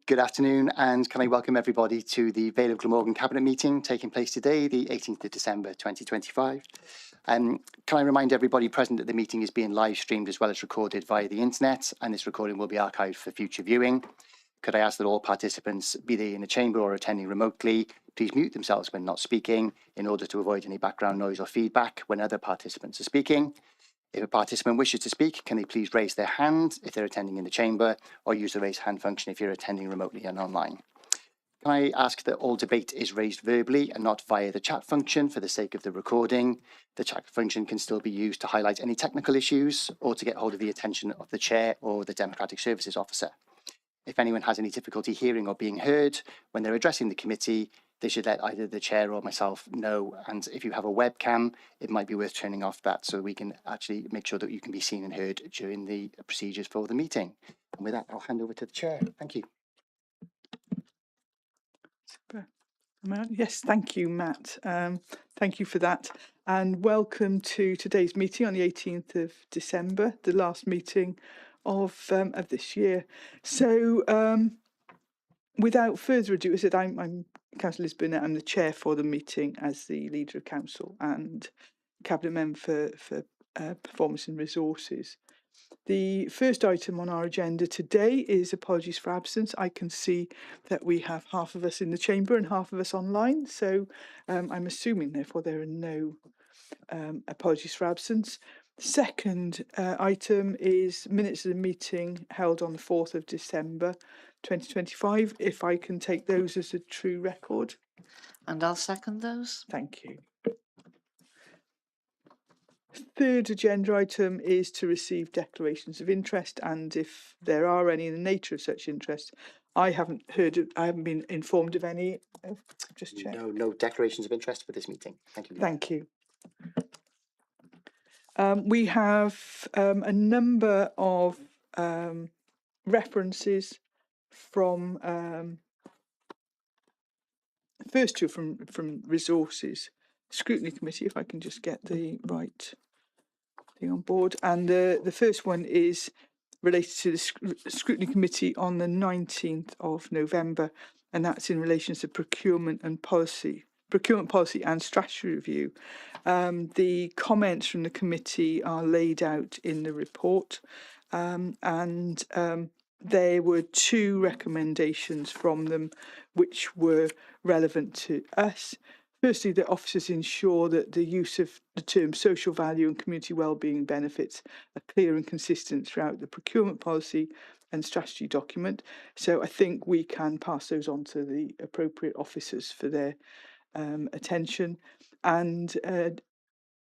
Good afternoon, and can I welcome everybody to the Vale of Glamorgan Cabinet meeting taking place today, the 18th of December 2025. Can I remind everybody present that the meeting is being live streamed as well as recorded via the internet, and this recording will be archived for future viewing. Could I ask that all participants, be they in the chamber or attending remotely, please mute themselves when not speaking in order to avoid any background noise or feedback when other participants are speaking. If a participant wishes to speak, can they please raise their hand if they're attending in the chamber, or use the raise hand function if you're attending remotely and online. Can I ask that all debate is raised verbally and not via the chat function for the sake of the recording? The chat function can still be used to highlight any technical issues or to get hold of the attention of the chair or the Democratic Services Officer. If anyone has any difficulty hearing or being heard when they're addressing the committee, they should let either the chair or myself know. And if you have a webcam, it might be worth turning off that so we can actually make sure that you can be seen and heard during the procedures for the meeting. And with that, I'll hand over to the chair. Thank you. Super. Yes, thank you, Matt. Thank you for that. And welcome to today's meeting on the 18th of December, the last meeting of this year. So without further ado, as I said, I'm Councillor Liz Burnett. I'm the chair for the meeting as the leader of council and cabinet member for performance and resources. The first item on our agenda today is apologies for absence. I can see that we have half of us in the chamber and half of us online, so I'm assuming therefore there are no apologies for absence. Second item is minutes of the meeting held on the 4th of December 2025. If I can take those as a true record. And I'll second those. Thank you. Third agenda item is to receive declarations of interest, and if there are any in the nature of such interest, I haven't been informed of any. Just check. No declarations of interest for this meeting. Thank you. Thank you. We have a number of references from first two from resources scrutiny committee, if I can just get the right thing on board, and the first one is related to the scrutiny committee on the 19th of November, and that's in relation to procurement policy and strategy review. The comments from the committee are laid out in the report, and there were two recommendations from them which were relevant to us. Firstly, that officers ensure that the use of the term social value and community wellbeing benefits are clear and consistent throughout the procurement policy and strategy document. So I think we can pass those on to the appropriate officers for their attention. And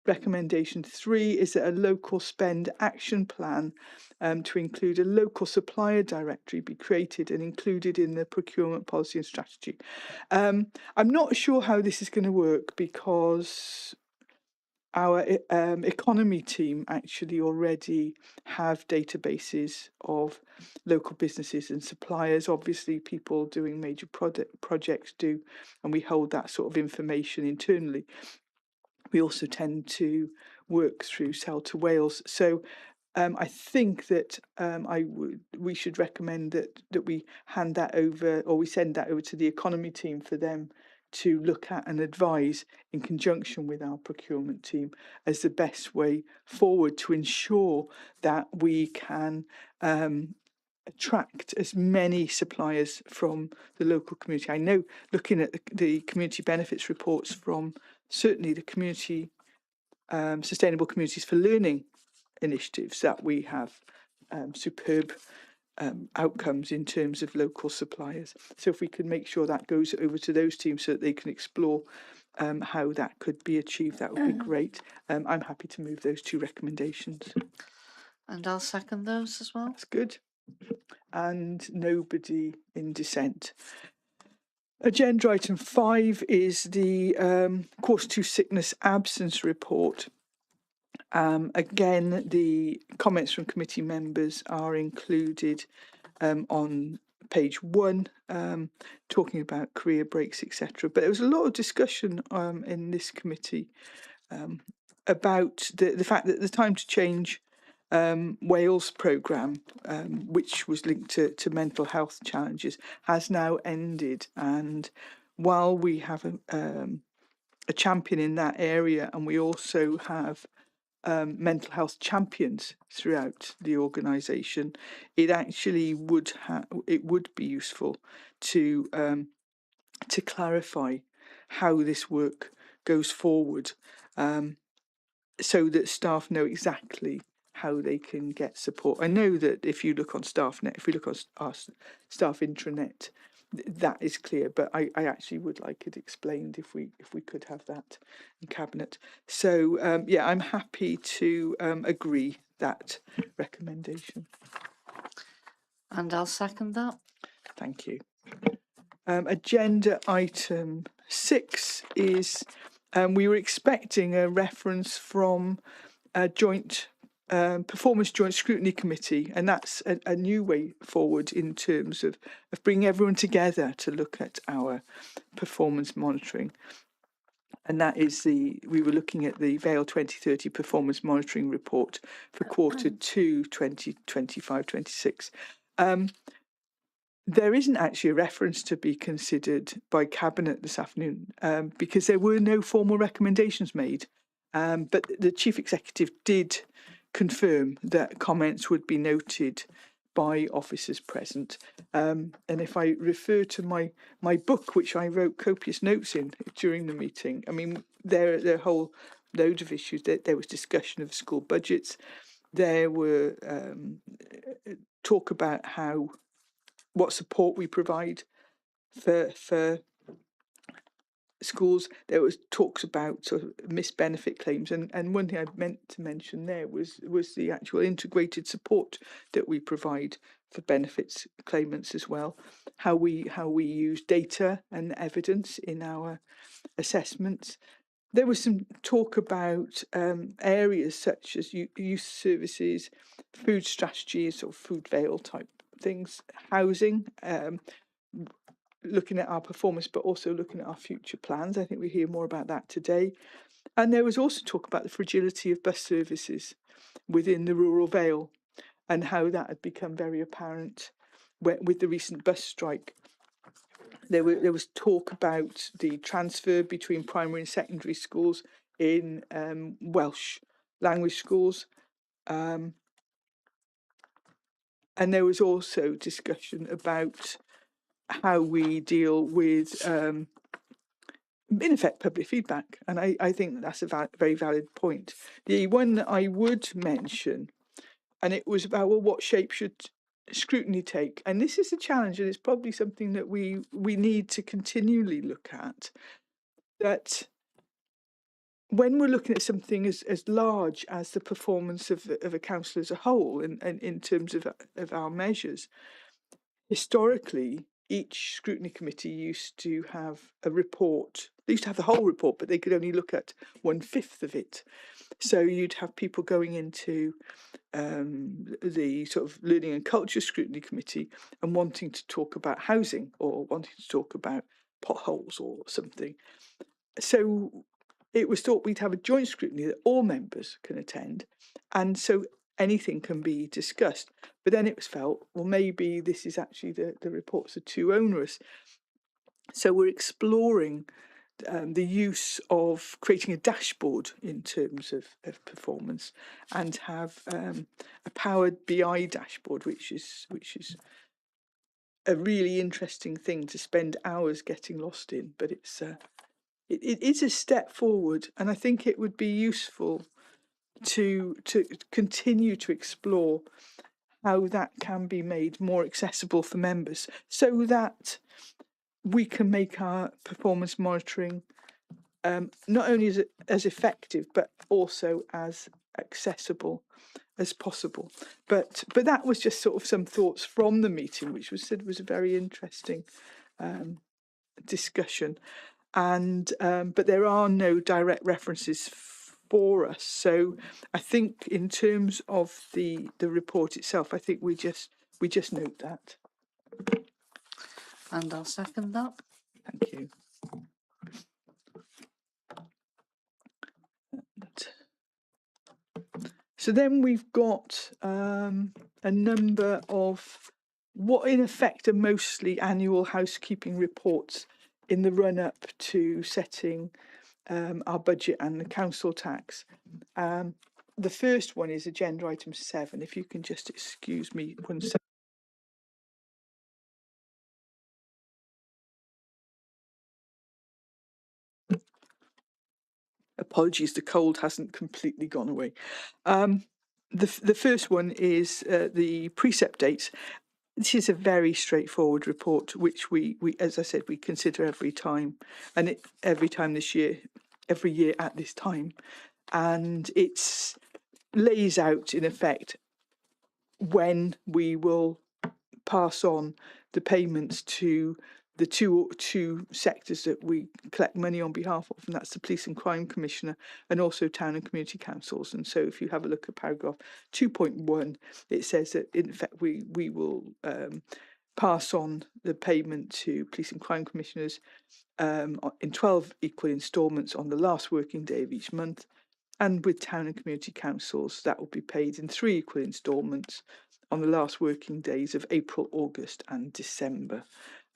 recommendation 3 is that a local spend action plan to include a local supplier directory be created and included in the procurement policy and strategy. I'm not sure how this is going to work because our economy team actually already have databases of local businesses and suppliers. Obviously, people doing major projects do, and we hold that sort of information internally. We also tend to work through Sell to Wales. So I think that we should recommend that we hand that over, or we send that over to the economy team for them to look at and advise in conjunction with our procurement team as the best way forward to ensure that we can attract as many suppliers from the local community. I know, looking at the community benefits reports from certainly the community Sustainable Communities for Learning initiatives, that we have superb outcomes in terms of local suppliers. So if we can make sure that goes over to those teams so that they can explore how that could be achieved, that would be great. I'm happy to move those two recommendations. And I'll second those as well. That's good. And nobody in dissent. Agenda item 5 is the Quarter 2 sickness absence report. Again, the comments from committee members are included on page 1, talking about career breaks, etc. But there was a lot of discussion in this committee about the fact that the time to change Wales programme, which was linked to mental health challenges, has now ended. And while we have a champion in that area, and we also have mental health champions throughout the organisation, it actually would be useful to clarify how this work goes forward, so that staff know exactly how they can get support. I know that if you look on StaffNet, if we look on our staff intranet, that is clear, but I actually would like it explained if we could have that in cabinet. So yeah, I'm happy to agree that recommendation. And I'll second that. Thank you. Agenda item 6 is we were expecting a reference from a joint performance joint scrutiny committee, and that's a new way forward in terms of bringing everyone together to look at our performance monitoring. And that is we were looking at the Vale 2030 performance monitoring report for quarter 2 2025-26. There isn't actually a reference to be considered by Cabinet this afternoon because there were no formal recommendations made. But the Chief Executive did confirm that comments would be noted by officers present. And if I refer to my book, which I wrote copious notes in during the meeting, I mean, there are a whole load of issues. There was discussion of school budgets. There were talk about what support we provide for schools. There was talks about sort of missed benefit claims, and one thing I meant to mention there was the actual integrated support that we provide for benefits claimants as well. How we use data and evidence in our assessments. There was some talk about areas such as youth services, food strategies, or food Vale type things, housing, looking at our performance, but also looking at our future plans. I think we hear more about that today. And there was also talk about the fragility of bus services within the rural Vale and how that had become very apparent with the recent bus strike. There was talk about the transfer between primary and secondary schools in Welsh language schools. And there was also discussion about how we deal with, in effect, public feedback. And I think that's a very valid point. The one that I would mention, and it was about, well, what shape should scrutiny take? And this is a challenge, and it's probably something that we need to continually look at, that when we're looking at something as large as the performance of a council as a whole, and in terms of our measures, historically, each scrutiny committee used to have a report. They used to have the whole report, but they could only look at 1/5 of it. So you'd have people going into the sort of learning and culture scrutiny committee and wanting to talk about housing or wanting to talk about potholes or something. So it was thought we'd have a joint scrutiny that all members can attend, and so anything can be discussed. But then it was felt, well, maybe this is actually the reports are too onerous. So we're exploring the use of creating a dashboard in terms of performance, and have a powered BI dashboard, which is a really interesting thing to spend hours getting lost in. But it is a step forward, and I think it would be useful to continue to explore how that can be made more accessible for members, so that we can make our performance monitoring not only as effective, but also as accessible as possible. But that was just sort of some thoughts from the meeting, which was a very interesting discussion. And but there are no direct references for us. So I think in terms of the report itself, I think we just note that. And I'll second that. Thank you. So then we've got a number of what in effect are mostly annual housekeeping reports in the run-up to setting our budget and the council tax. The first one is agenda item 7. If you can just excuse me 1 second. Apologies, the cold hasn't completely gone away. The first one is the Precept dates. This is a very straightforward report, which we as I said, we consider every time, and every time this year, every year at this time, and it's lays out in effect when we will pass on the payments to the two sectors that we collect money on behalf of, and that's the Police and Crime Commissioner and also Town and Community Councils. And so if you have a look at paragraph 2.1, it says that in fact we will pass on the payment to Police and Crime Commissioners in 12 equal instalments on the last working day of each month, and with Town and Community Councils that will be paid in 3 equal instalments on the last working days of April, August and December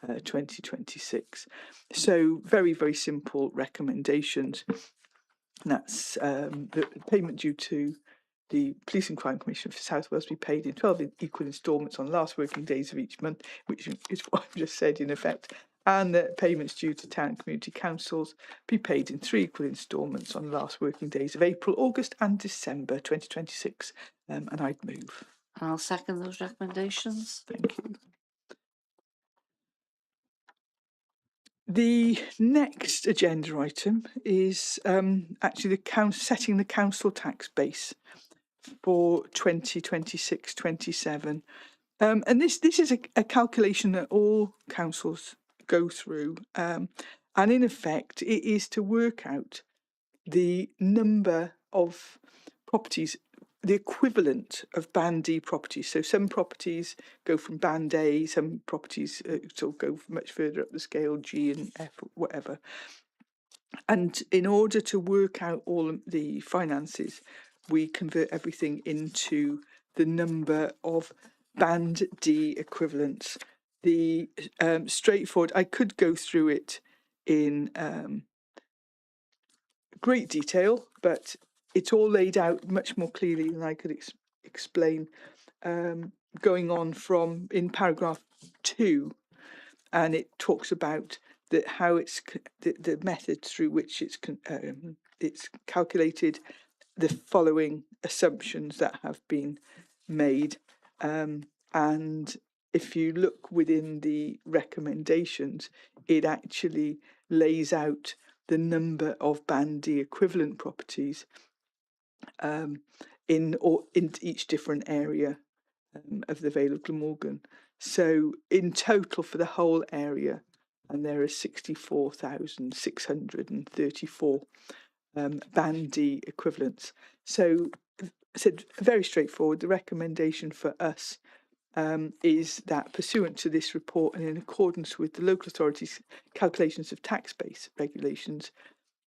2026. So very, very simple recommendations. And that's the payment due to the Police and Crime Commission for South Wales be paid in 12 equal instalments on the last working days of each month, which is what I've just said in effect, and the payments due to Town and Community Councils be paid in 3 equal instalments on the last working days of April, August and December 2026. And I'd move. And I'll second those recommendations. Thank you. The next agenda item is actually setting the council tax base for 2026-27. And this is a calculation that all councils go through. And in effect, it is to work out the number of properties, the equivalent of Band D properties. So some properties go from Band A, some properties sort of go much further up the scale, G and F, whatever. And in order to work out all of the finances, we convert everything into the number of Band D equivalents. The straightforward, I could go through it in great detail, but it's all laid out much more clearly than I could explain. Going on from in paragraph 2, and it talks about how it's the method through which it's calculated, the following assumptions that have been made, and if you look within the recommendations, it actually lays out the number of Band D equivalent properties in each different area of the Vale of Glamorgan. So in total for the whole area, and there are 64,634 Band D equivalents. So I said very straightforward. The recommendation for us is that pursuant to this report and in accordance with the local authorities' calculations of tax base regulations,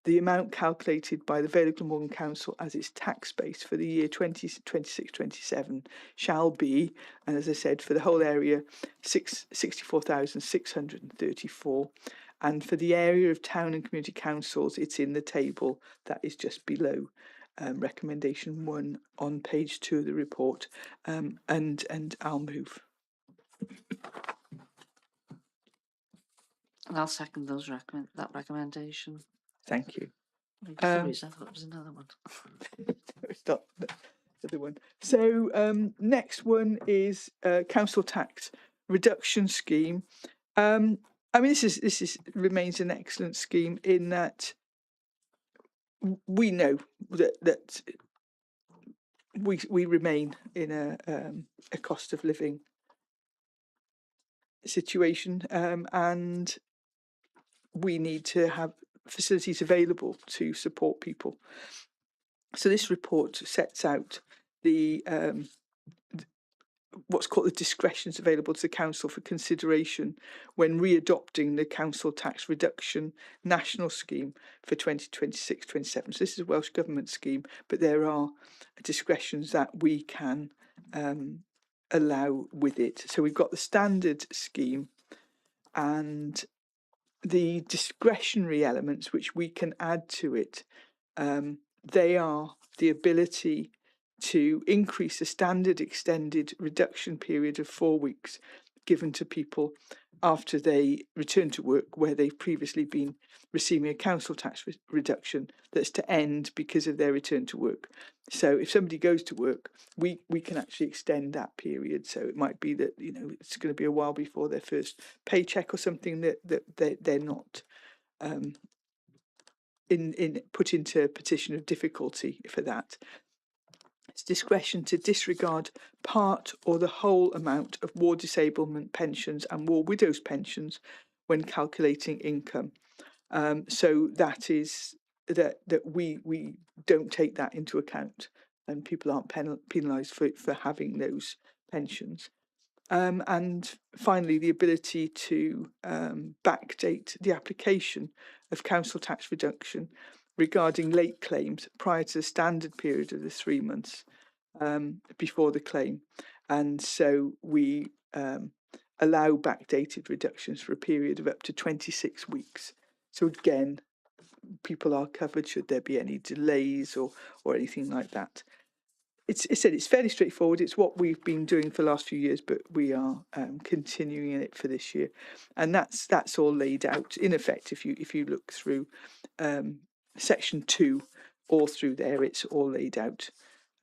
the amount calculated by the Vale of Glamorgan Council as its tax base for the year 2026-27 shall be, and as I said, for the whole area, 64,634. And for the area of Town and Community Councils, it's in the table that is just below recommendation 1 on page 2 of the report. And I'll move. And I'll second those that recommendation. Thank you. Sorry, I thought it was another one. It's not the other one. So next one is council tax reduction scheme. I mean, this remains an excellent scheme in that we know that we remain in a cost of living situation, and we need to have facilities available to support people. So this report sets out the what's called the discretions available to the council for consideration when re-adopting the council tax reduction national scheme for 2026-27. So this is a Welsh Government scheme, but there are discretions that we can allow with it. So we've got the standard scheme and the discretionary elements which we can add to it. They are the ability to increase the standard extended reduction period of 4 weeks given to people after they return to work where they've previously been receiving a council tax reduction that's to end because of their return to work. So if somebody goes to work, we can actually extend that period. So it might be that, you know, it's going to be a while before their first paycheck or something that they're not put into a position of difficulty for that. It's discretion to disregard part or the whole amount of war disablement pensions and war widows pensions when calculating income. So that is that we don't take that into account, and people aren't penalised for having those pensions. And finally, the ability to backdate the application of council tax reduction regarding late claims prior to the standard period of the 3 months before the claim. And so we allow backdated reductions for a period of up to 26 weeks. So again, people are covered should there be any delays or anything like that. It's fairly straightforward. It's what we've been doing for the last few years, but we are continuing in it for this year, and that's all laid out in effect. If you look through section 2, all through there, it's all laid out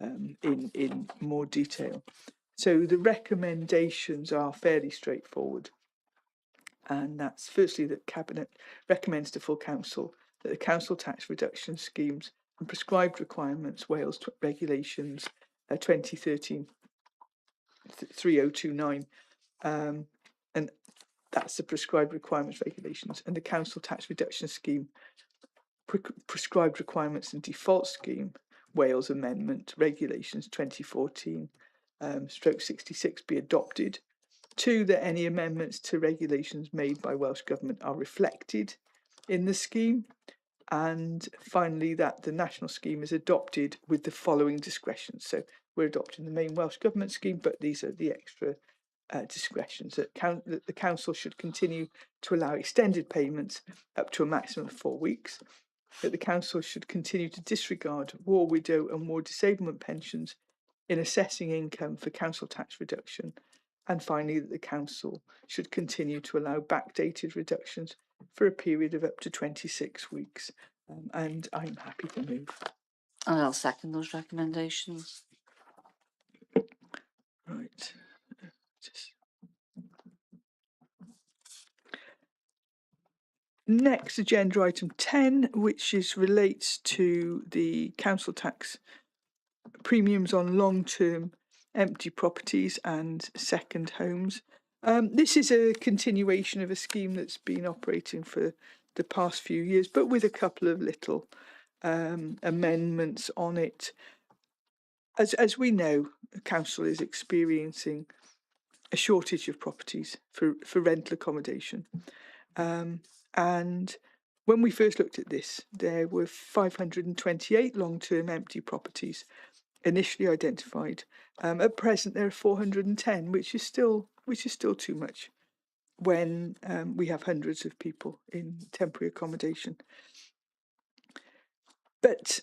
in more detail. So the recommendations are fairly straightforward, and that's firstly that Cabinet recommends to full council that the council tax reduction schemes and prescribed requirements Wales regulations 2013 3029 and that's the prescribed requirements regulations, and the council tax reduction scheme prescribed requirements and default scheme Wales amendment regulations 2014 stroke 66 be adopted. 2, that any amendments to regulations made by Welsh Government are reflected in the scheme. And finally, that the national scheme is adopted with the following discretions. So we're adopting the main Welsh Government scheme, but these are the extra discretions that the council should continue to allow extended payments up to a maximum of 4 weeks, that the council should continue to disregard war widow and war disablement pensions in assessing income for council tax reduction, and finally that the council should continue to allow backdated reductions for a period of up to 26 weeks. And I'm happy to move. And I'll second those recommendations. Right. Next, agenda item 10, which relates to the council tax premiums on long-term empty properties and second homes. This is a continuation of a scheme that's been operating for the past few years, but with a couple of little amendments on it. As we know, the council is experiencing a shortage of properties for rental accommodation. And when we first looked at this, there were 528 long-term empty properties initially identified. At present, there are 410, which is still too much when we have hundreds of people in temporary accommodation. But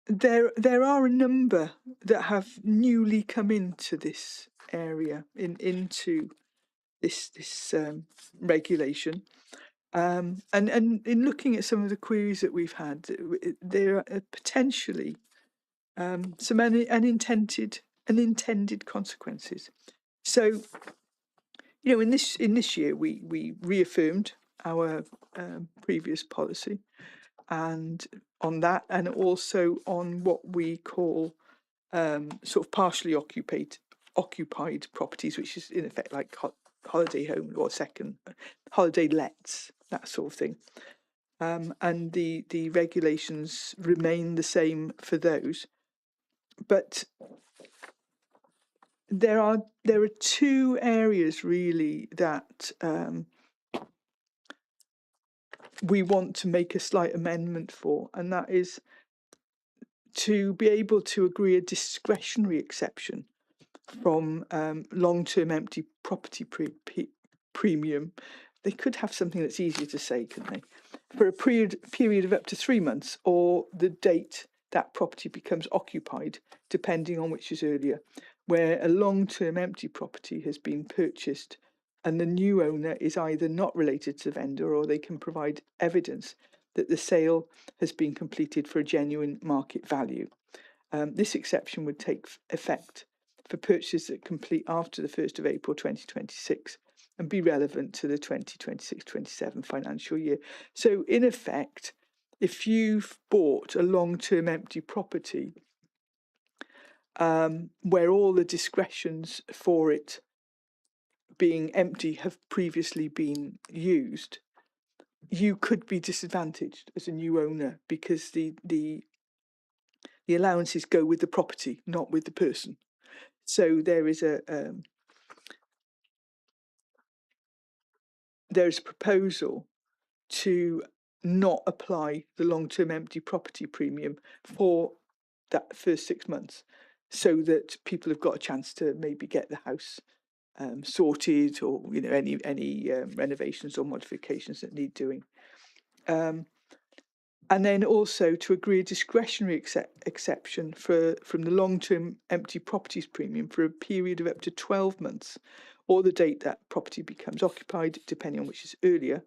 there are a number that have newly come into this area, into this regulation. And in looking at some of the queries that we've had, there are potentially some unintended consequences. So, you know, in this year, we reaffirmed our previous policy, and on that, and also on what we call sort of partially occupied properties, which is in effect like holiday home or second holiday lets, that sort of thing. And the regulations remain the same for those. But there are two areas really that we want to make a slight amendment for, and that is to be able to agree a discretionary exception from long-term empty property premium. They could have something that's easier to say, couldn't they? For a period of up to 3 months, or the date that property becomes occupied, depending on which is earlier, where a long-term empty property has been purchased and the new owner is either not related to the vendor, or they can provide evidence that the sale has been completed for a genuine market value. This exception would take effect for purchases that complete after the 1st of April 2026 and be relevant to the 2026-27 financial year. So in effect, if you've bought a long-term empty property where all the discretions for it being empty have previously been used, you could be disadvantaged as a new owner, because the allowances go with the property, not with the person. So there is there's a proposal to not apply the long-term empty property premium for that first 6 months, so that people have got a chance to maybe get the house sorted, or any renovations or modifications that need doing. And then also to agree a discretionary exception from the long-term empty properties premium for a period of up to 12 months, or the date that property becomes occupied, depending on which is earlier.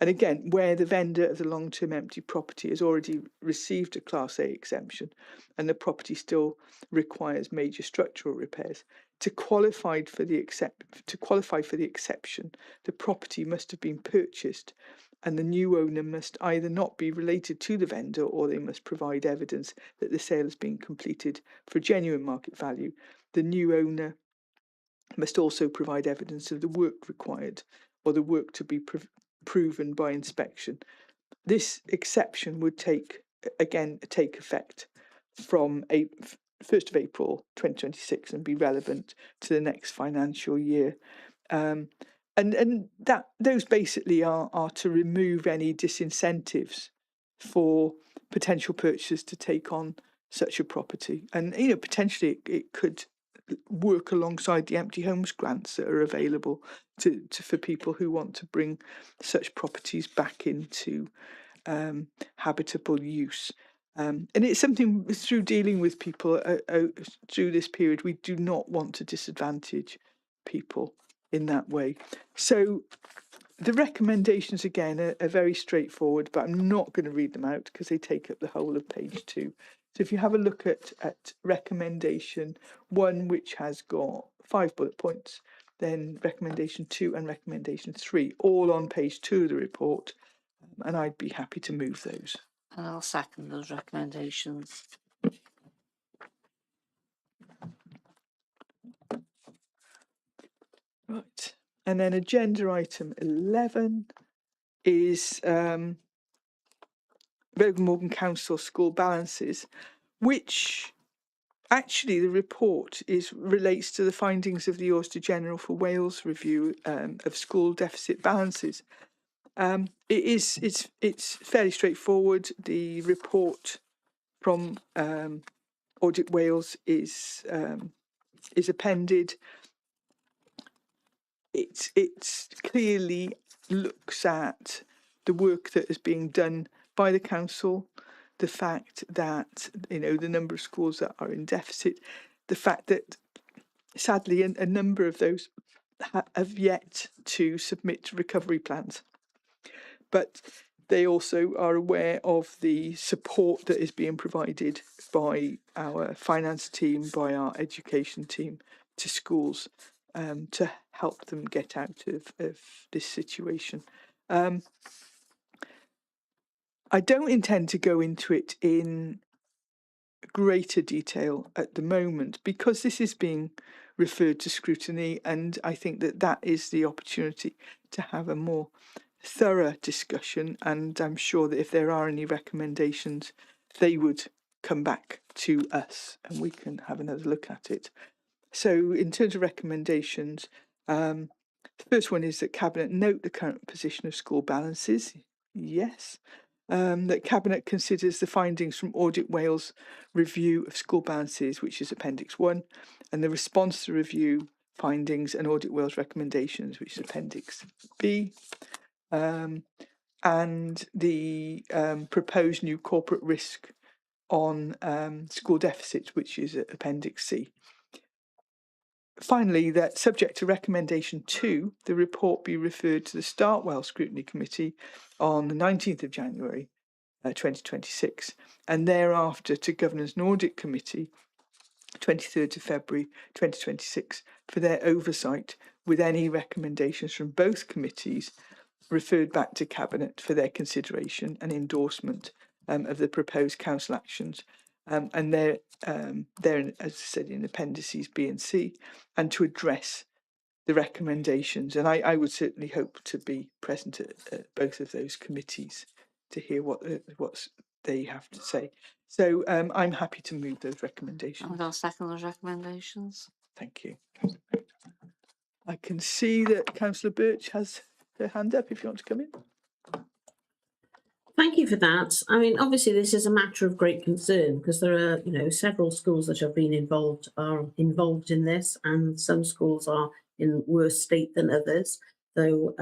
And again, where the vendor of the long-term empty property has already received a Class A exemption and the property still requires major structural repairs. To qualify for the exception, the property must have been purchased, and the new owner must either not be related to the vendor, or they must provide evidence that the sale has been completed for genuine market value. The new owner must also provide evidence of the work required, or the work to be proven by inspection. This exception would take effect from 1st of April 2026 and be relevant to the next financial year. And that those basically are to remove any disincentives for potential purchasers to take on such a property. And potentially it could work alongside the empty homes grants that are available for people who want to bring such properties back into habitable use. And it's something through dealing with people through this period, we do not want to disadvantage people in that way. So the recommendations again are very straightforward, but I'm not going to read them out because they take up the whole of page 2. So if you have a look at recommendation 1, which has got 5 bullet points, then recommendation 2 and recommendation 3, all on page 2 of the report, and I'd be happy to move those. And I'll second those recommendations. Right, and then agenda item 11 is Glamorgan Council school balances, which actually the report relates to the findings of the Auditor General for Wales review of school deficit balances. It's fairly straightforward. The report from Audit Wales is appended. It clearly looks at the work that is being done by the council, the fact that the number of schools that are in deficit, the fact that sadly a number of those have yet to submit recovery plans, but they also are aware of the support that is being provided by our finance team, by our education team to schools to help them get out of this situation. I don't intend to go into it in greater detail at the moment, because this is being referred to scrutiny, and I think that is the opportunity to have a more thorough discussion, and I'm sure that if there are any recommendations, they would come back to us and we can have another look at it. So in terms of recommendations, the first one is that Cabinet note the current position of school balances. Yes. That Cabinet considers the findings from Audit Wales review of school balances, which is Appendix 1, and the response to review findings and Audit Wales recommendations, which is Appendix B, and the proposed new corporate risk on school deficits, which is Appendix C. Finally, that subject to recommendation 2, the report be referred to the Startwell Scrutiny Committee on the 19th of January 2026, and thereafter to Governance and Audit Committee 23rd of February 2026 for their oversight, with any recommendations from both committees referred back to Cabinet for their consideration and endorsement of the proposed council actions. And they're, as I said, in appendices B and C, and to address the recommendations. And I would certainly hope to be present at both of those committees to hear what they have to say. So I'm happy to move those recommendations. And I'll second those recommendations. Thank you. I can see that Councillor Birch has her hand up if you want to come in. Thank you for that. I mean, obviously, this is a matter of great concern because there are, several schools that have been involved in this, and some schools are in worse state than others. So,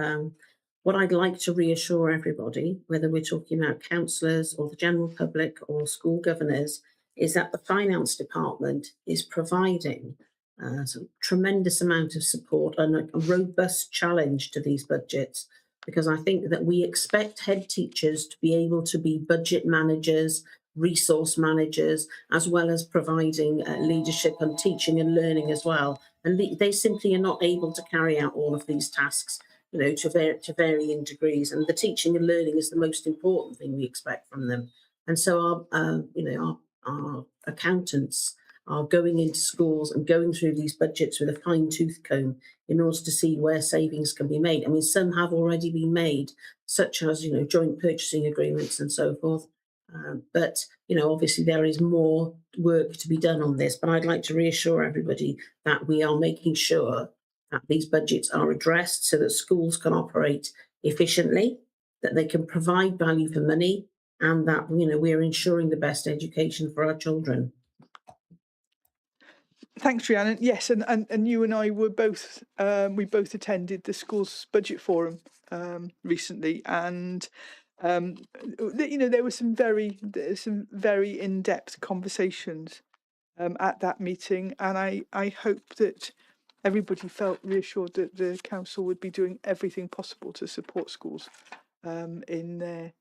what I'd like to reassure everybody, whether we're talking about councillors or the general public or school governors, is that the finance department is providing a tremendous amount of support and a robust challenge to these budgets. Because I think that we expect head teachers to be able to be budget managers, resource managers, as well as providing leadership and teaching and learning as well. And they simply are not able to carry out all of these tasks, to varying degrees. And the teaching and learning is the most important thing we expect from them. And so our accountants are going into schools and going through these budgets with a fine-tooth comb in order to see where savings can be made. I mean, some have already been made, such as, joint purchasing agreements and so forth. But obviously there is more work to be done on this. But I'd like to reassure everybody that we are making sure that these budgets are addressed so that schools can operate efficiently, that they can provide value for money, and that, we're ensuring the best education for our children. Thanks, Rhiannon. Yes, and you and I were both we both attended the school's budget forum recently, and there were some very in-depth conversations at that meeting, and I hope that everybody felt reassured that the council would be doing everything possible to support schools in their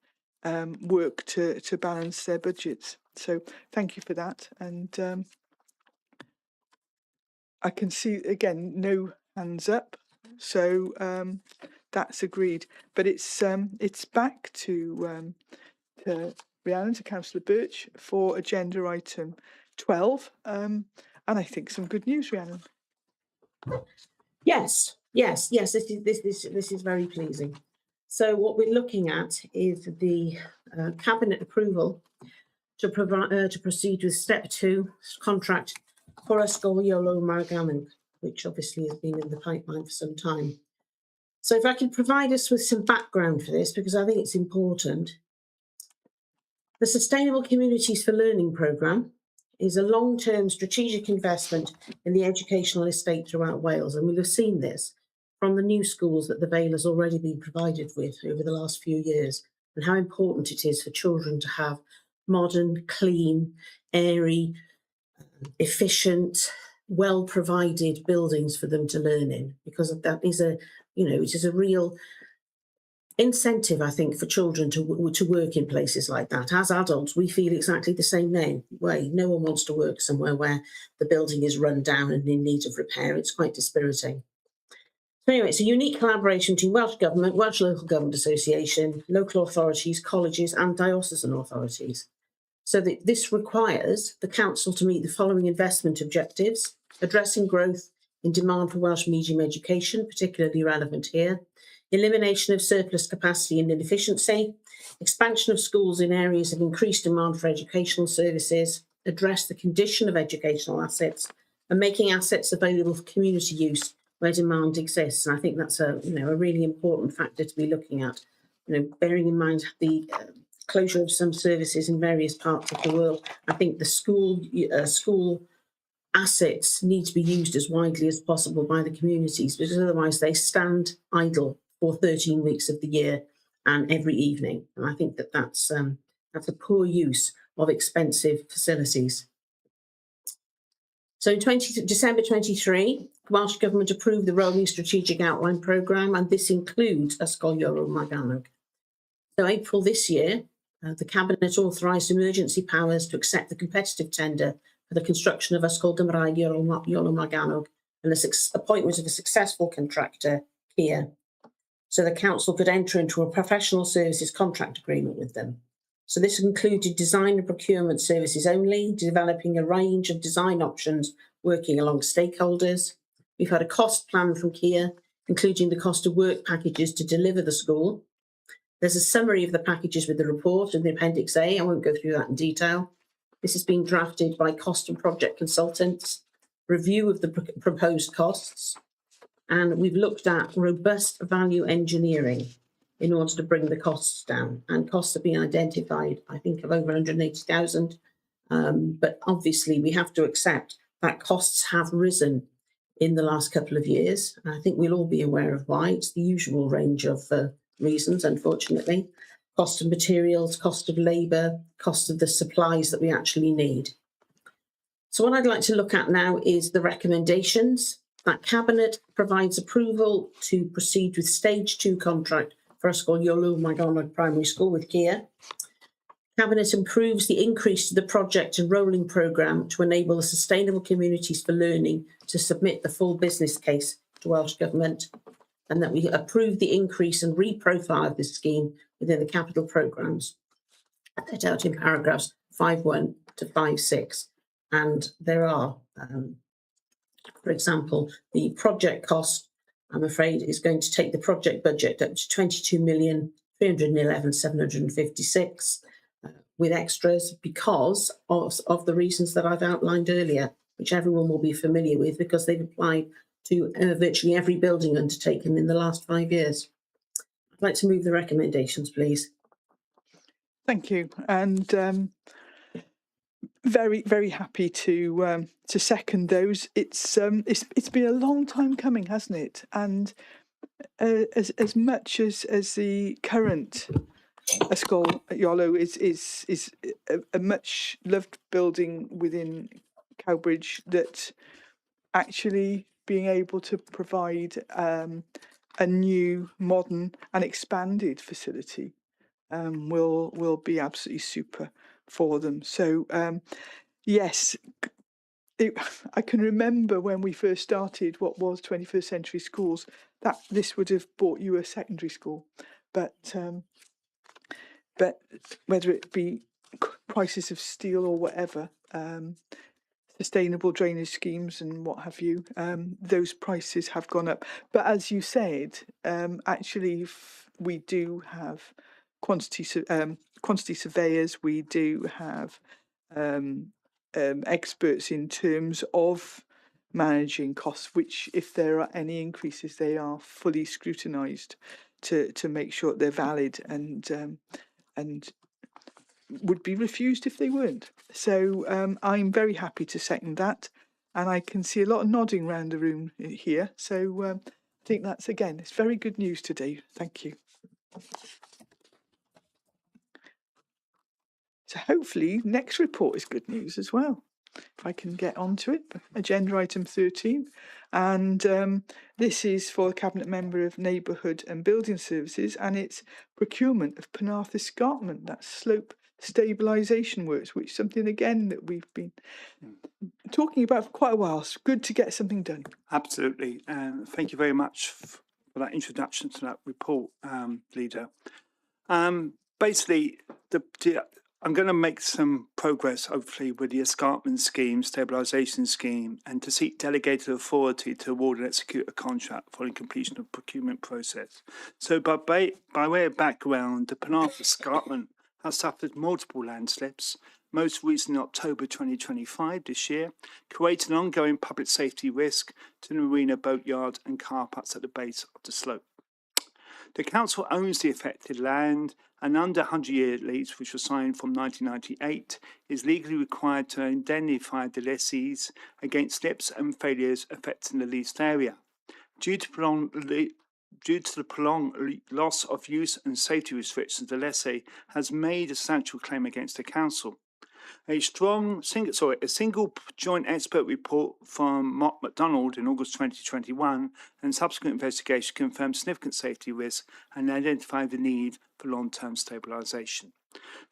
work to balance their budgets. So thank you for that. And I can see, again, no hands up, so that's agreed. But it's back to Rhiannon, to Councillor Birch for agenda item 12, and I think some good news, Rhiannon. Yes. This is very pleasing. So what we're looking at is the cabinet approval to proceed with step 2 contract for Glamorgan, which obviously has been in the pipeline for some time. So if I could provide us with some background for this, because I think it's important. The Sustainable Communities for Learning programme is a long-term strategic investment in the educational estate throughout Wales, and we'll have seen this from the new schools that the Vale has already been provided with over the last few years, and how important it is for children to have modern, clean, airy, efficient, well-provided buildings for them to learn in, because that is it is a real incentive, I think, for children to work in places like that. As adults, we feel exactly the same way. No one wants to work somewhere where the building is run down and in need of repair. It's quite dispiriting. So anyway, it's a unique collaboration between Welsh Government, Welsh Local Government Association, local authorities, colleges and diocesan authorities. So that this requires the council to meet the following investment objectives: addressing growth in demand for Welsh medium education, particularly relevant here, elimination of surplus capacity and inefficiency, expansion of schools in areas of increased demand for educational services, address the condition of educational assets, and making assets available for community use where demand exists. And I think that's a really important factor to be looking at. Bearing in mind the closure of some services in various parts of the world, I think the school assets need to be used as widely as possible by the communities, because otherwise they stand idle for 13 weeks of the year and every evening. And I think that's a poor use of expensive facilities. So in December 23, Welsh Government approved the Rolling Strategic Outline Programme, and this includes Ysgol Iolo Morgannwg. So April this year, the Cabinet authorised emergency powers to accept the competitive tender for the construction of Ysgol Gymraeg Iolo Morgannwg and the appointment of a successful contractor, Kia, so the council could enter into a professional services contract agreement with them. So this included design and procurement services only, developing a range of design options, working along stakeholders. We've had a cost plan from Kia, including the cost of work packages to deliver the school. There's a summary of the packages with the report in the Appendix A. I won't go through that in detail. This has been drafted by cost and project consultants, review of the proposed costs, and we've looked at robust value engineering in order to bring the costs down. And costs have been identified, I think, of over 180,000. But obviously, we have to accept that costs have risen in the last couple of years. And I think we'll all be aware of why. It's the usual range of reasons, unfortunately. Cost of materials, cost of labour, cost of the supplies that we actually need. So what I'd like to look at now is the recommendations. That Cabinet provides approval to proceed with Stage 2 contract for Ysgol Iolo Morgannwg Primary School with Kia. Cabinet approves the increase to the project and rolling programme to enable the Sustainable Communities for Learning to submit the full business case to Welsh Government, and that we approve the increase and reprofile of this scheme within the capital programmes set out in paragraphs 5.1 to 5.6. And there are, for example, the project cost, I'm afraid, is going to take the project budget up to 22,311,756 with extras because of the reasons that I've outlined earlier, which everyone will be familiar with because they've applied to virtually every building undertaken in the last 5 years. I'd like to move the recommendations, please. Thank you. And very, very happy to second those. It's been a long time coming, hasn't it? And as much as the current Ysgol Iolo is a much loved building within Cowbridge, that actually being able to provide a new, modern and expanded facility will be absolutely super for them. So yes, I can remember when we first started what was 21st Century Schools, that this would have bought you a secondary school, but whether it be prices of steel or whatever, sustainable drainage schemes and what have you, those prices have gone up. But as you said, actually we do have quantity surveyors, we do have experts in terms of managing costs, which if there are any increases, they are fully scrutinised to make sure they're valid and would be refused if they weren't. So I'm very happy to second that, and I can see a lot of nodding around the room here. So I think that's, again, it's very good news today. Thank you. So hopefully next report is good news as well, if I can get onto it. Agenda item 13, and this is for the Cabinet Member of Neighbourhood and Building Services, and it's procurement of Penarth Escarpment, that's slope stabilisation works, which is something again that we've been talking about for quite a while. It's good to get something done. Absolutely, and thank you very much for that introduction to that report, Leader. Basically, I'm going to make some progress, hopefully, with the Escarpment scheme, Stabilisation scheme, and to seek delegated authority to award and execute a contract following completion of the procurement process. So by way of background, the Penarth Escarpment has suffered multiple landslips, most recently in October 2025 this year, create an ongoing public safety risk to the marina, boatyard and car parks at the base of the slope. The council owns the affected land, and under 100-year lease, which was signed from 1998, is legally required to indemnify the lessees against slips and failures affecting the leased area. Due to the prolonged loss of use and safety restrictions, the lessee has made a substantial claim against the council. A single joint expert report from Mark MacDonald in August 2021 and subsequent investigation confirmed significant safety risks and identified the need for long-term stabilisation.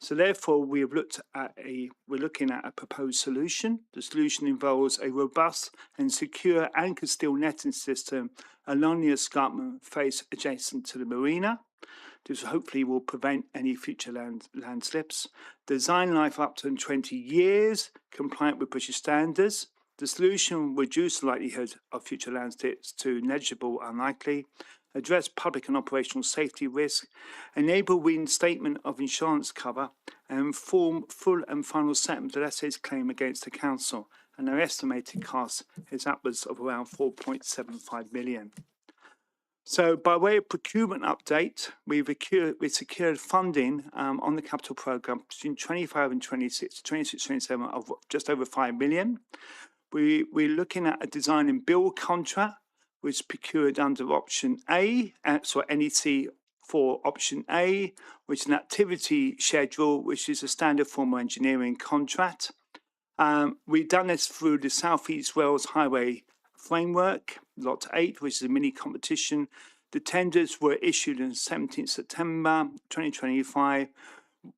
So therefore, we're looking at a proposed solution. The solution involves a robust and secure anchor steel netting system along the escarpment face adjacent to the marina. This hopefully will prevent any future landslips. Design life up to 20 years, compliant with British standards. The solution will reduce the likelihood of future landslips to negligible, unlikely. Address public and operational safety risk. Enable reinstatement of insurance cover and form full and final settlement of the lessee's claim against the council. And their estimated cost is upwards of around 4.75 million. So by way of procurement update, we secured funding on the capital programme between 25 and 26, 27 of just over 5 million. We're looking at a design and build contract, which procured under option A, NEC for option A, which is an activity schedule, which is a standard formal engineering contract. We've done this through the South East Wales Highway Framework, Lot 8, which is a mini competition. The tenders were issued on 17th September 2025.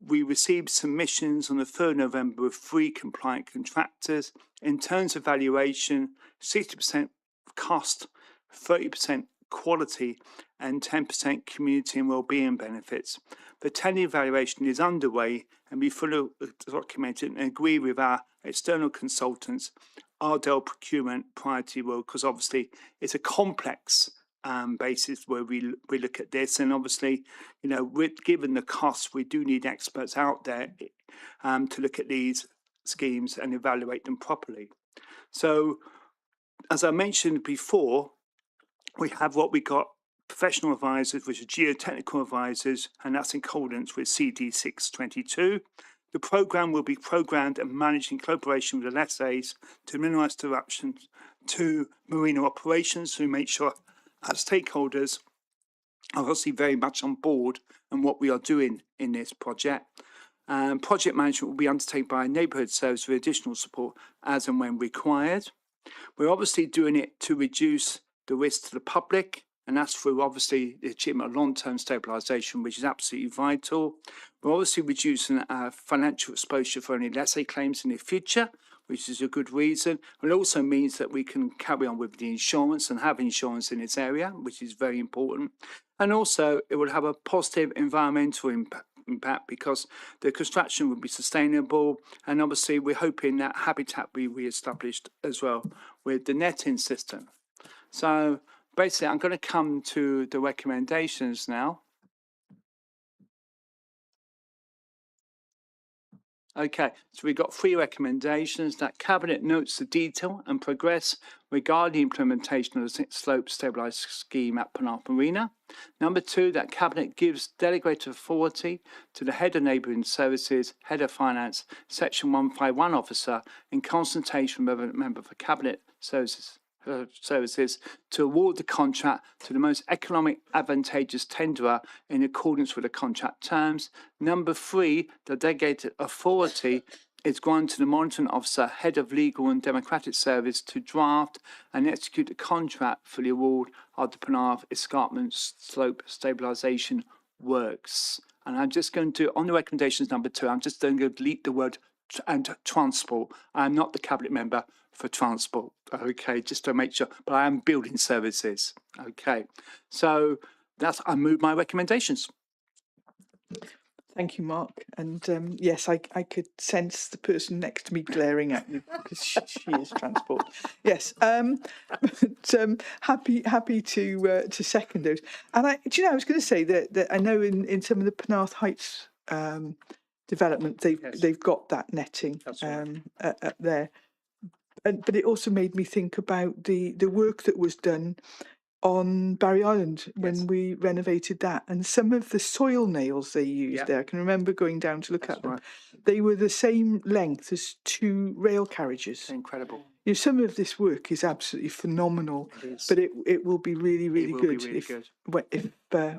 We received submissions on the 3rd November with 3 compliant contractors. In terms of valuation, 60% cost, 30% quality and 10% community and wellbeing benefits. The tender evaluation is underway and we fully documented and agree with our external consultants, RDL Procurement, Priority World, because obviously it's a complex basis where we look at this, and obviously, given the costs, we do need experts out there to look at these schemes and evaluate them properly. So, as I mentioned before, we have what we got professional advisors, which are geotechnical advisors, and that's in accordance with CD 622. The programme will be programmed and managed in collaboration with the lessees to minimise disruptions to marina operations, to make sure our stakeholders are obviously very much on board and what we are doing in this project. Project management will be undertaken by a neighbourhood service with additional support as and when required. We're obviously doing it to reduce the risk to the public, and that's through obviously the achievement of long-term stabilisation, which is absolutely vital. We're obviously reducing our financial exposure for any lessee claims in the future, which is a good reason. It also means that we can carry on with the insurance and have insurance in this area, which is very important. And also it will have a positive environmental impact because the construction will be sustainable, and obviously we're hoping that habitat will be re-established as well with the netting system. So basically I'm going to come to the recommendations now. Okay, so we've got 3 recommendations. That Cabinet notes the detail and progress regarding the implementation of the slope stabilised scheme at Penarth Marina. Number 2, that Cabinet gives delegated authority to the Head of Neighbouring Services, Head of Finance, Section 151 officer, in consultation with a member for Cabinet Services to award the contract to the most economic advantageous tenderer in accordance with the contract terms. Number 3, the delegated authority is granted to the monitoring officer, Head of Legal and Democratic Service, to draft and execute the contract for the award of the Penarth Escarpment Slope Stabilisation Works. And I'm just going to, on the recommendations number 2, I'm just going to delete the word and transport. I'm not the Cabinet member for transport, okay, just to make sure, but I am building services, okay. So I move my recommendations. Thank you, Mark. And yes, I could sense the person next to me glaring at you because she is transport. Yes, but happy to second those. And I was going to say that I know in some of the Penarth Heights development, Yes. they've got that netting That's right. up there. But it also made me think about the work that was done on Barry Island when Yes. we renovated that, and some of the soil nails they used Yeah. there. I can remember going down to look That's at them. right. They were the same length as 2 rail carriages. Incredible. You know, some of this work is absolutely phenomenal, It is. but it will be really, really It will good, be really good.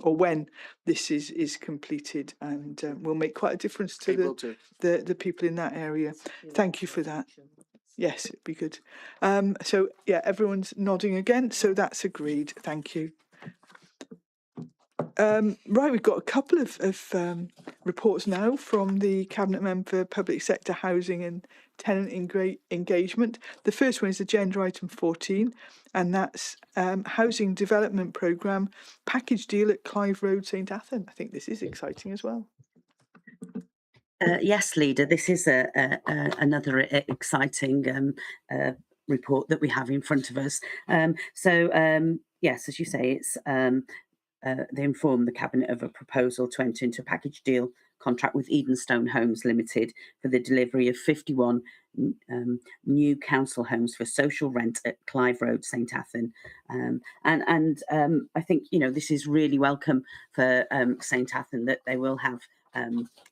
when this is completed, and will make quite a difference to It will do. the people in that area. Thank you for that. Yes, it'd be good. So yeah, everyone's nodding again, so that's agreed. Thank you. Right, we've got a couple of reports now from the Cabinet Member for Public Sector Housing and Tenant Engagement. The first one is agenda item 14, and that's Housing Development Programme package deal at Clive Road, St Athan. I think this is exciting as well. Yes, Leader, this is another exciting report that we have in front of us. Yes, as you say, it's they informed the Cabinet of a proposal to enter into a package deal contract with Edenstone Homes Limited for the delivery of 51 new council homes for social rent at Clive Road, St Athan. I think, you know, this is really welcome for St Athan, that they will have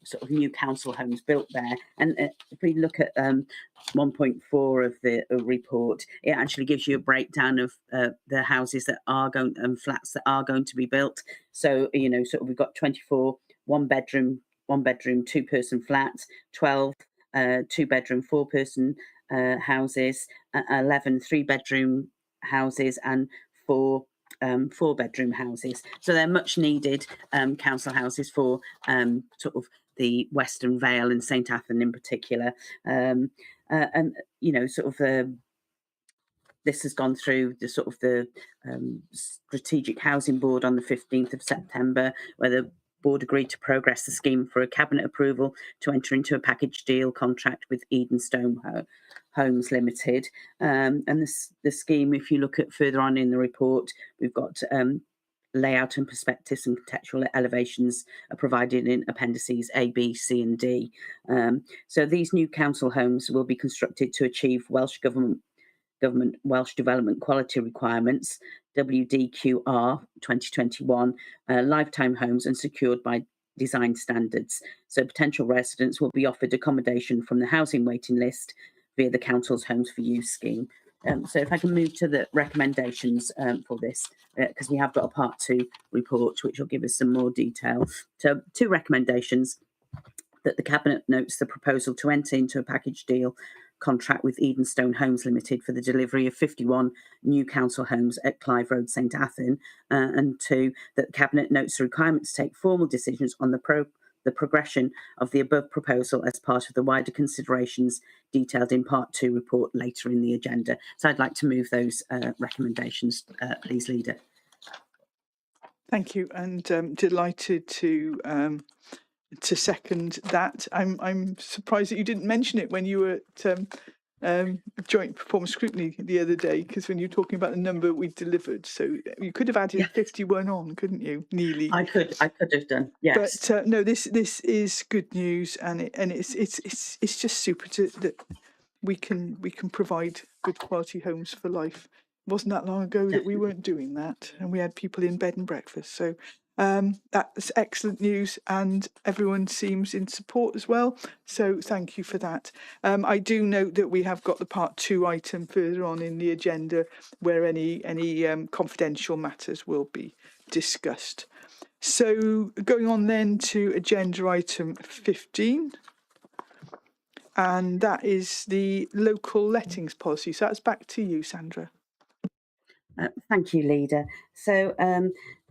sort of new council homes built there. And if we look at 1.4 of the report, it actually gives you a breakdown of the houses that are going and flats that are going to be built. So, you know, sort of we've got 24 one bedroom, 2-person flats, 12 2-bedroom, 4-person houses, 11 3-bedroom houses, and 4 4-bedroom houses. So they're much needed council houses for sort of the Western Vale and St Athan in particular. And you know, sort of this has gone through the sort of the Strategic Housing Board on the 15th of September, where the board agreed to progress the scheme for a cabinet approval to enter into a package deal contract with Edenstone Homes Limited. And the scheme, if you look at further on in the report, we've got layout and perspectives and contextual elevations are provided in appendices A, B, C and D. So these new council homes will be constructed to achieve Welsh Government Welsh Development Quality Requirements, WDQR 2021, lifetime homes, and secured by design standards. So potential residents will be offered accommodation from the housing waiting list via the Council's Homes for Use scheme. So if I can move to the recommendations for this, because we have got a part 2 report which will give us some more detail. So 2 recommendations: that the Cabinet notes the proposal to enter into a package deal contract with Edenstone Homes Limited for the delivery of 51 new council homes at Clive Road, St Athan, and 2, that the Cabinet notes the requirement to take formal decisions on the progression of the above proposal as part of the wider considerations detailed in Part 2 report later in the agenda. So I'd like to move those recommendations, please, Leader. Thank you, and delighted to second that. I'm surprised that you didn't mention it when you were at joint performance scrutiny the other day, because when you're talking about the number we delivered, so you could have added 51 on, couldn't you? Nearly. I could have done, yes. But no, this is good news, and it's just super that we can provide good quality homes for life. It wasn't that long ago that we weren't doing that, and we had people in bed and breakfast. So that's excellent news, and everyone seems in support as well. So thank you for that. I do note that we have got the part 2 item further on in the agenda, where any confidential matters will be discussed. So going on then to agenda item 15. And that is the local lettings policy. So that's back to you, Sandra. Thank you, Leader. So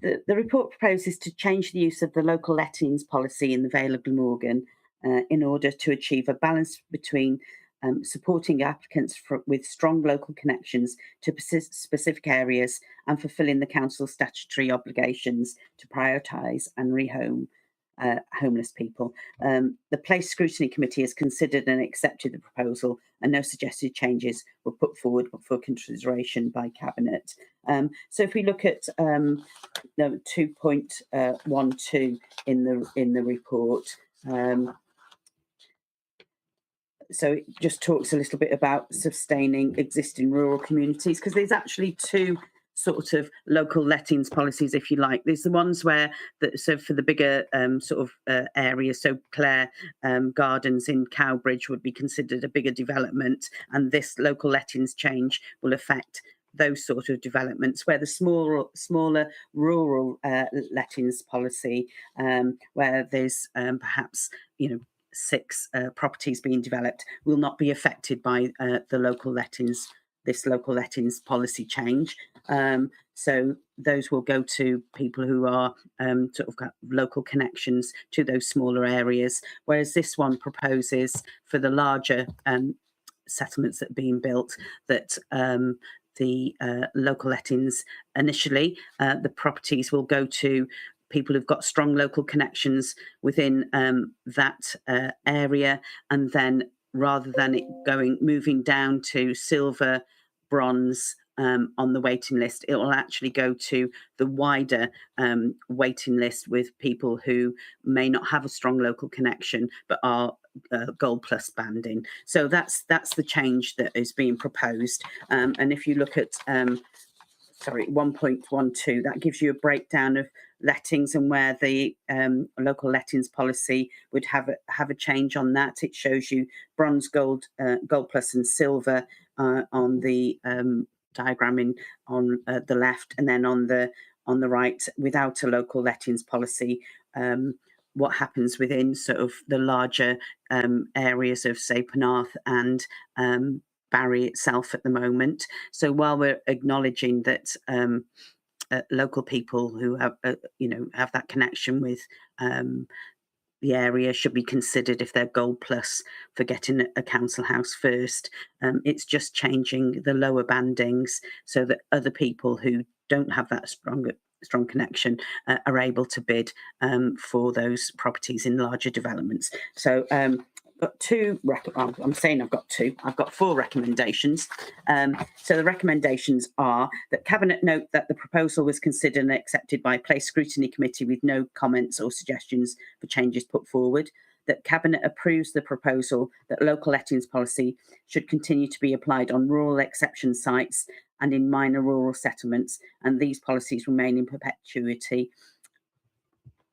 the report proposes to change the use of the local lettings policy in the Vale of Glamorgan in order to achieve a balance between supporting applicants with strong local connections to specific areas and fulfilling the council's statutory obligations to prioritise and rehome homeless people. The Place Scrutiny Committee has considered and accepted the proposal, and no suggested changes were put forward for consideration by Cabinet. So if we look at 2.12 in the report, so it just talks a little bit about sustaining existing rural communities, because there's actually two sort of local lettings policies, if you like. There's the ones where, so for the bigger areas, so Clare Gardens in Cowbridge would be considered a bigger development, and this local lettings change will affect those sort of developments, where the smaller rural lettings policy, where there's perhaps, 6 properties being developed, will not be affected by this local lettings policy change. So those will go to people who are sort of got local connections to those smaller areas, whereas this one proposes for the larger settlements that are being built that the local lettings initially, the properties will go to people who've got strong local connections within that area, and then rather than it moving down to silver, bronze on the waiting list, it will actually go to the wider waiting list with people who may not have a strong local connection but are Gold Plus banding. So that's the change that is being proposed. And if you look at 1.12, that gives you a breakdown of lettings and where the local lettings policy would have a change on that. It shows you bronze, gold, Gold Plus and silver on the diagram on the left, and then on the right, without a local lettings policy, what happens within sort of the larger areas of, say, Penarth and Barry itself at the moment. So while we're acknowledging that local people who have have that connection with the area should be considered if they're Gold Plus for getting a council house first, it's just changing the lower bandings so that other people who don't have that strong connection are able to bid for those properties in larger developments. So got two. I'm saying I've got two. I've got 4 recommendations. So the recommendations are that Cabinet note that the proposal was considered and accepted by a Place Scrutiny Committee with no comments or suggestions for changes put forward. That Cabinet approves the proposal that local lettings policy should continue to be applied on rural exception sites and in minor rural settlements, and these policies remain in perpetuity,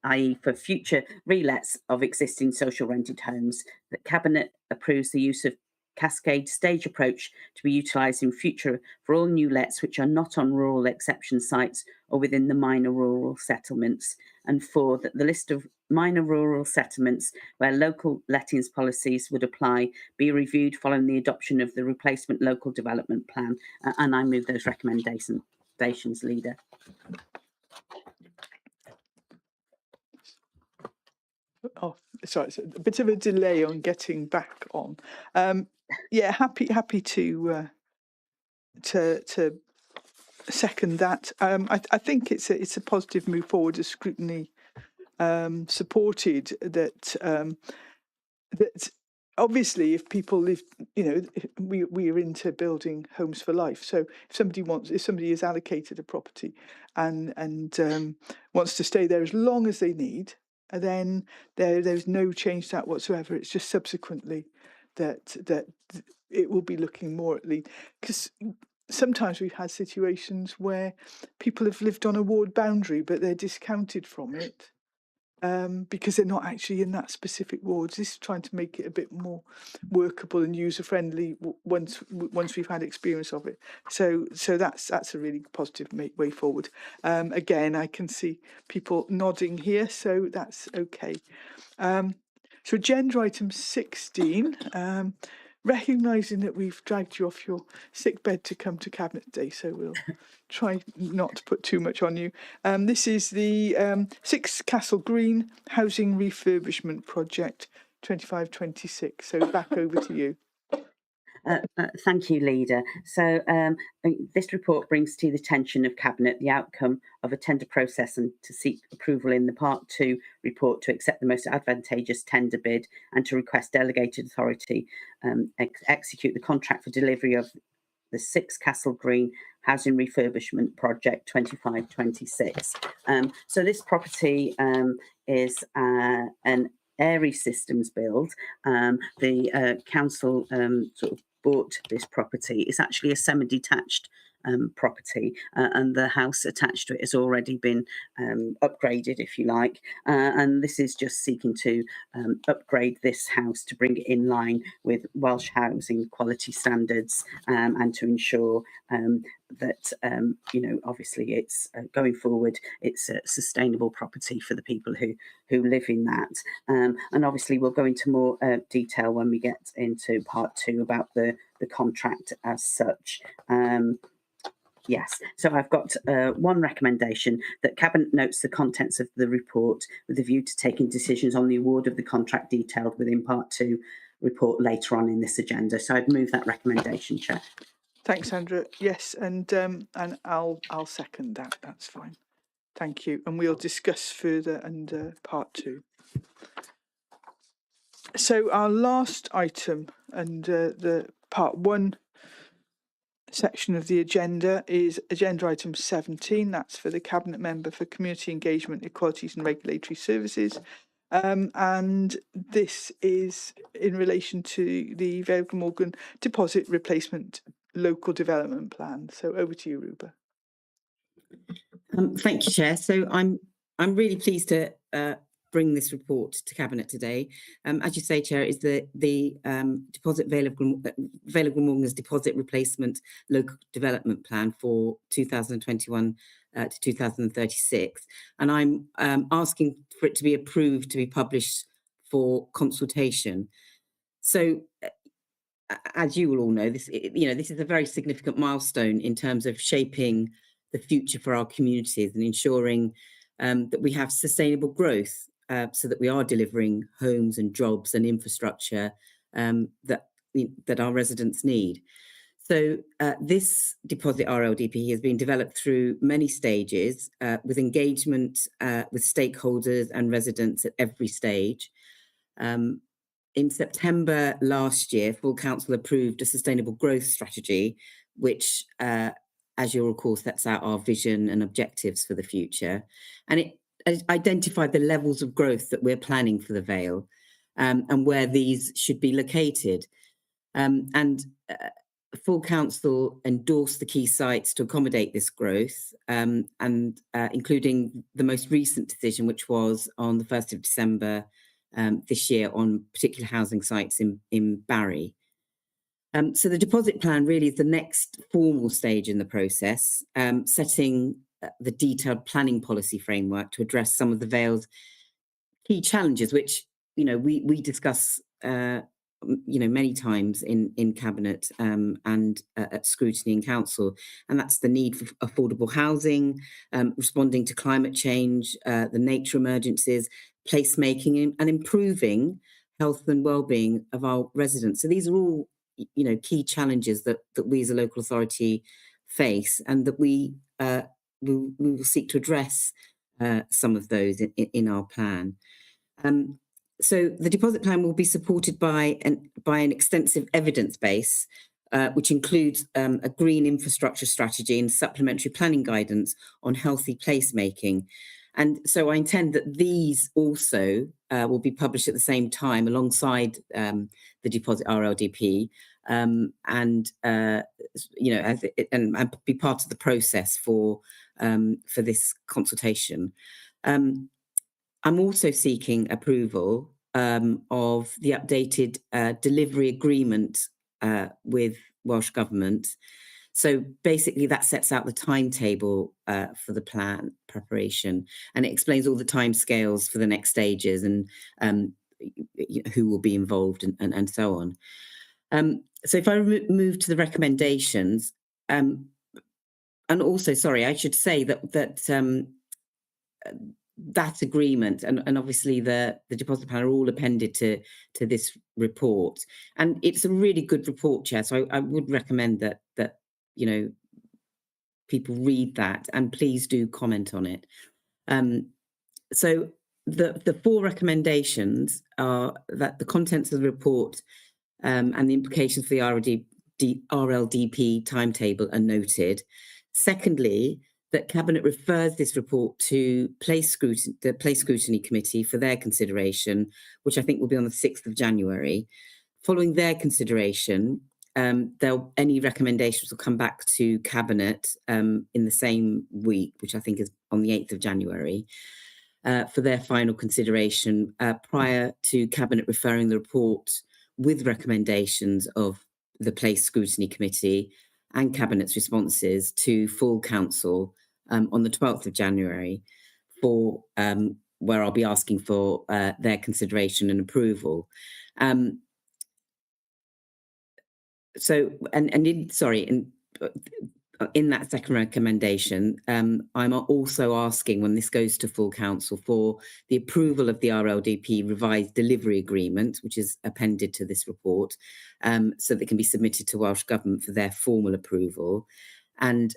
i.e. for future relets of existing social rented homes. That Cabinet approves the use of cascade stage approach to be utilised in future for all new lets which are not on rural exception sites or within the minor rural settlements. And 4, that the list of minor rural settlements where local lettings policies would apply be reviewed following the adoption of the replacement local development plan. And I move those recommendations, Leader. Oh, sorry, it's a bit of a delay on getting back on. Yeah, happy to second that. I think it's a positive move forward as Scrutiny supported that. That obviously, if people live, we are into building homes for life. So if somebody is allocated a property and wants to stay there as long as they need, then there's no change to that whatsoever. It's just subsequently that it will be looking more at least, because sometimes we've had situations where people have lived on a ward boundary but they're discounted from it because they're not actually in that specific wards. This is trying to make it a bit more workable and user friendly once we've had experience of it. So that's a really positive way forward. Again, I can see people nodding here, so that's okay. So agenda item 16. Recognising that we've dragged you off your sick bed to come to Cabinet Day, so we'll try not to put too much on you. This is the 6 Castle Green Housing Refurbishment Project 25-26. So back over to you. Thank you, Leader. So this report brings to the attention of Cabinet the outcome of a tender process and to seek approval in the Part 2 report to accept the most advantageous tender bid and to request delegated authority execute the contract for delivery of the 6 Castle Green Housing Refurbishment Project 25-26. So this property is an Airy Systems build, the council sort of bought this property. It's actually a semi-detached property, and the house attached to it has already been upgraded, if you like, and this is just seeking to upgrade this house to bring it in line with Welsh housing quality standards, and to ensure that obviously it's going forward, it's a sustainable property for the people who live in that, and obviously we'll go into more detail when we get into part 2 about the contract as such. Yes, so I've got one recommendation, that Cabinet notes the contents of the report with a view to taking decisions on the award of the contract detailed within part 2 report later on in this agenda. So I'd move that recommendation, Chair. Thanks, Sandra. Yes, and I'll second that. That's fine. Thank you. And we'll discuss further under part 2. So our last item under the part 1 section of the agenda is agenda item 17. That's for the Cabinet Member for Community Engagement, Equalities and Regulatory Services. And this is in relation to the Vale Glamorgan Deposit Replacement Local Development Plan. So over to you, Ruba. Thank you, Chair. So I'm really pleased to bring this report to Cabinet today. As you say, Chair, is the deposit Vale of Glamorgan's Deposit Replacement Local Development Plan for 2021 to 2036, and I'm asking for it to be approved to be published for consultation. So, as you will all know, this is a very significant milestone in terms of shaping the future for our communities and ensuring that we have sustainable growth, so that we are delivering homes and jobs and infrastructure that our residents need. So this deposit RLDP has been developed through many stages, with engagement with stakeholders and residents at every stage. In September last year, full council approved a sustainable growth strategy, which, as you'll recall, sets out our vision and objectives for the future. And it identified the levels of growth that we're planning for the Vale, and where these should be located. Full council endorsed the key sites to accommodate this growth, and including the most recent decision, which was on the 1st of December this year on particular housing sites in Barry. So the deposit plan really is the next formal stage in the process, setting the detailed planning policy framework to address some of the Vale's key challenges, which we discuss many times in Cabinet and at Scrutiny and Council, and that's the need for affordable housing, responding to climate change, the nature emergencies, placemaking, and improving health and well-being of our residents. So these are all key challenges that we as a local authority face, and that we will seek to address some of those in our plan. So the deposit plan will be supported by an extensive evidence base, which includes a green infrastructure strategy and supplementary planning guidance on healthy placemaking. And so I intend that these also will be published at the same time alongside the deposit RLDP, and be part of the process for this consultation. I'm also seeking approval of the updated delivery agreement with Welsh Government. So basically that sets out the timetable for the plan preparation, and it explains all the timescales for the next stages and who will be involved and so on. So if I move to the recommendations, and also, sorry, I should say that agreement and obviously the deposit plan are all appended to this report, and it's a really good report, Chair. So I would recommend that people read that, and please do comment on it. So the 4 recommendations are that the contents of the report and the implications for the RLDP timetable are noted. Secondly, that Cabinet refers this report to the Place Scrutiny Committee for their consideration, which I think will be on the 6th of January. Following their consideration, any recommendations will come back to Cabinet in the same week, which I think is on the 8th of January, for their final consideration prior to Cabinet referring the report with recommendations of the Place Scrutiny Committee and Cabinet's responses to full council on the 12th of January, for where I'll be asking for their consideration and approval. In that second recommendation, I'm also asking, when this goes to full council, for the approval of the RLDP revised delivery agreement, which is appended to this report, so that it can be submitted to Welsh Government for their formal approval. And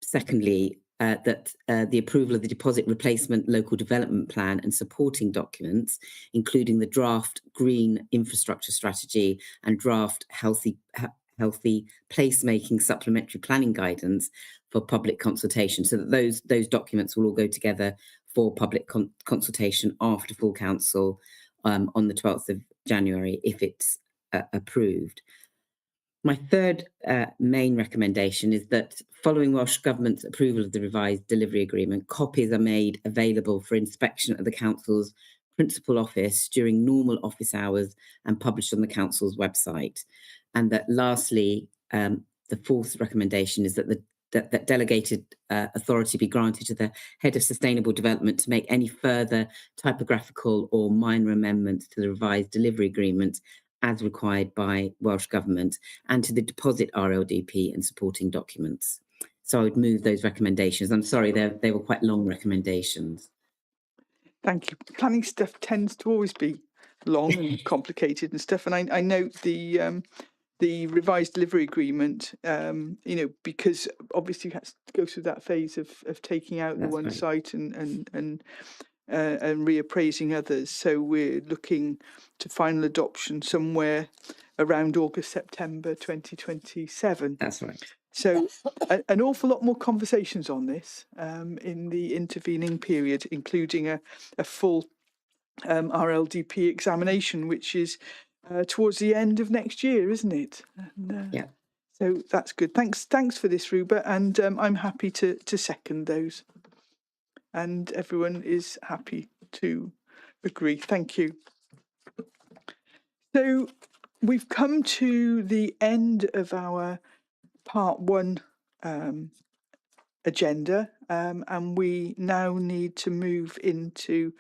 secondly, that the approval of the deposit replacement local development plan and supporting documents, including the draft green infrastructure strategy and draft healthy placemaking supplementary planning guidance for public consultation, so that those documents will all go together for public consultation after full council on the 12th of January, if it's approved. My third main recommendation is that following Welsh Government's approval of the revised delivery agreement, copies are made available for inspection at the Council's principal office during normal office hours and published on the Council's website. And that lastly, the fourth recommendation is that that delegated authority be granted to the Head of Sustainable Development to make any further typographical or minor amendments to the revised delivery agreement as required by Welsh Government, and to the deposit RLDP and supporting documents. So I would move those recommendations. I'm sorry, they were quite long recommendations. Thank you. Planning stuff tends to always be long and complicated and stuff. And I note the revised delivery agreement, because obviously you had to go through that phase of taking out the one site and reappraising others. So we're looking to final adoption somewhere around August, September 2027. That's right. So an awful lot more conversations on this in the intervening period, including a full RLDP examination, which is towards the end of next year, isn't it? And, yeah. So that's good. Thanks for this, Ruba, and I'm happy to second those. And everyone is happy to agree. Thank you. So we've come to the end of our part one agenda, and we now need to move into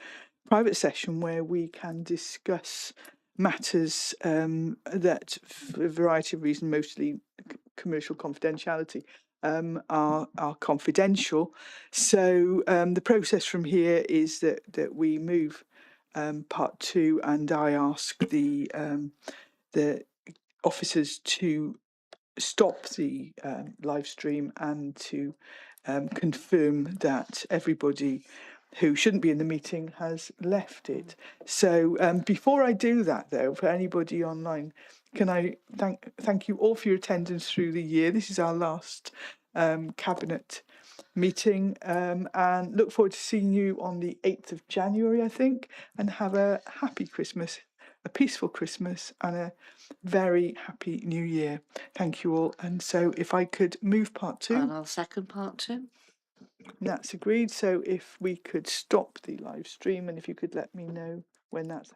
private session where we can discuss matters that, for a variety of reasons, mostly commercial confidentiality, are confidential. So the process from here is that we move part two, and I ask the officers to stop the live stream and to confirm that everybody who shouldn't be in the meeting has left it. So before I do that, though, for anybody online, can I thank you all for your attendance through the year. This is our last Cabinet meeting, and look forward to seeing you on the 8th of January, I think, and have a happy Christmas, a peaceful Christmas, and a very happy New Year. Thank you all. And so if I could move part two. And I'll second part two. That's agreed. So if we could stop the live stream, and if you could let me know when that's